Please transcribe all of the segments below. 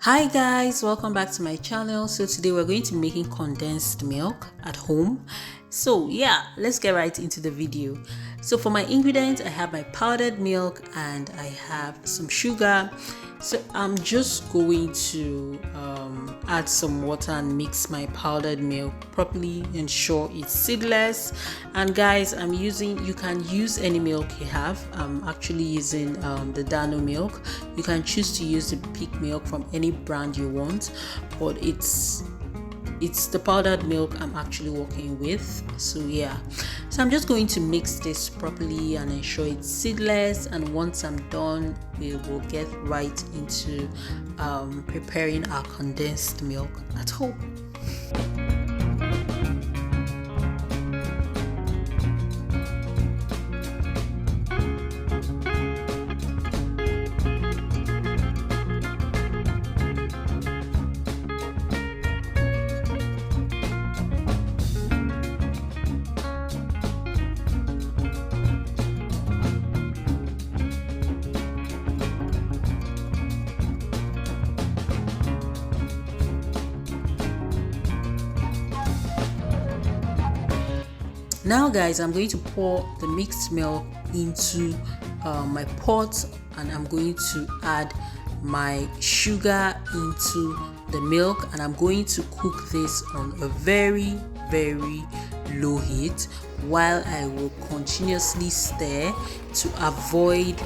Hi guys, welcome back to my channel. So today we're going to be making condensed milk at home. So yeah, let's get right into the video. So for my ingredients, I have my powdered milk and I have some sugar. So I'm just going to add some water and mix my powdered milk properly, ensure it's seedless. And guys, you can use any milk you have. I'm actually using the Dano milk. You can choose to use the pig milk from any brand you want, but it's the powdered milk I'm actually working with. So yeah, so I'm just going to mix this properly and ensure it's seedless, and once I'm done, we will get right into preparing our condensed milk at home. Now guys, I'm going to pour the mixed milk into my pot, and I'm going to add my sugar into the milk, and I'm going to cook this on a very low heat while I will continuously stir to avoid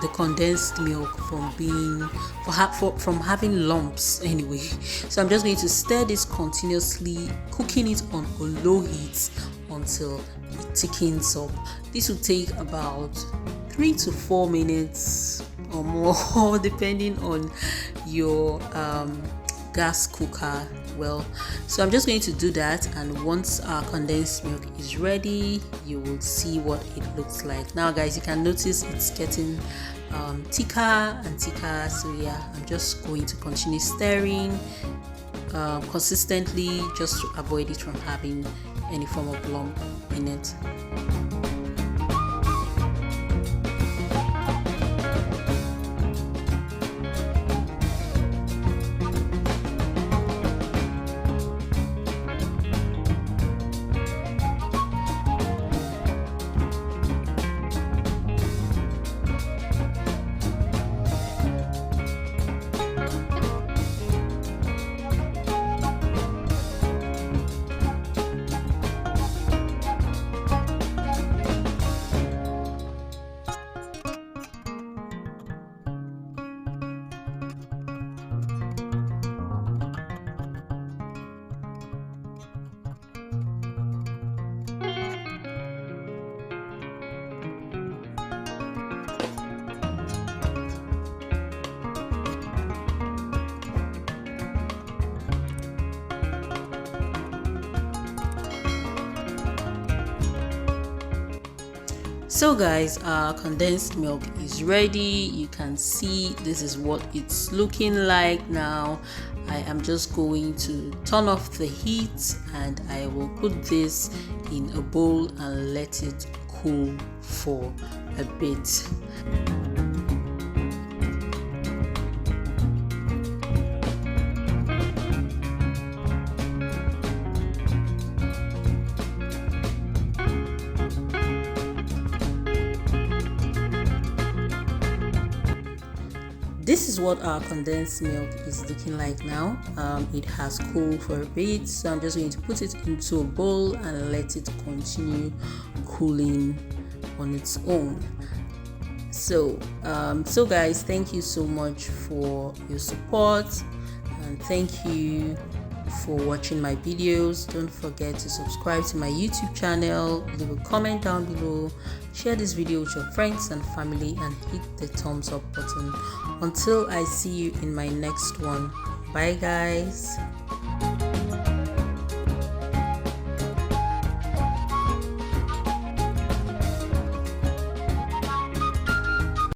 the condensed milk from having lumps anyway. So I'm just going to stir this continuously, cooking it on a low heat until it thickens up. This will take about 3 to 4 minutes or more depending on your gas cooker. So I'm just going to do that, and once our condensed milk is ready, you will see what it looks like. Now guys, you can notice it's getting thicker and thicker. So yeah, I'm just going to continue stirring consistently just to avoid it from having any form of lump in it. So guys, our condensed milk is ready. You can see this is what it's looking like now. I am just going to turn off the heat, and I will put this in a bowl and let it cool for a bit. This is what our condensed milk is looking like now. It has cooled for a bit, so I'm just going to put it into a bowl and let it continue cooling on its own. So guys, thank you so much for your support, and thank you for watching my videos. Don't forget to subscribe to my YouTube channel, leave a comment down below, share this video with your friends and family, and hit the thumbs up button. Until I see you in my next one, bye guys.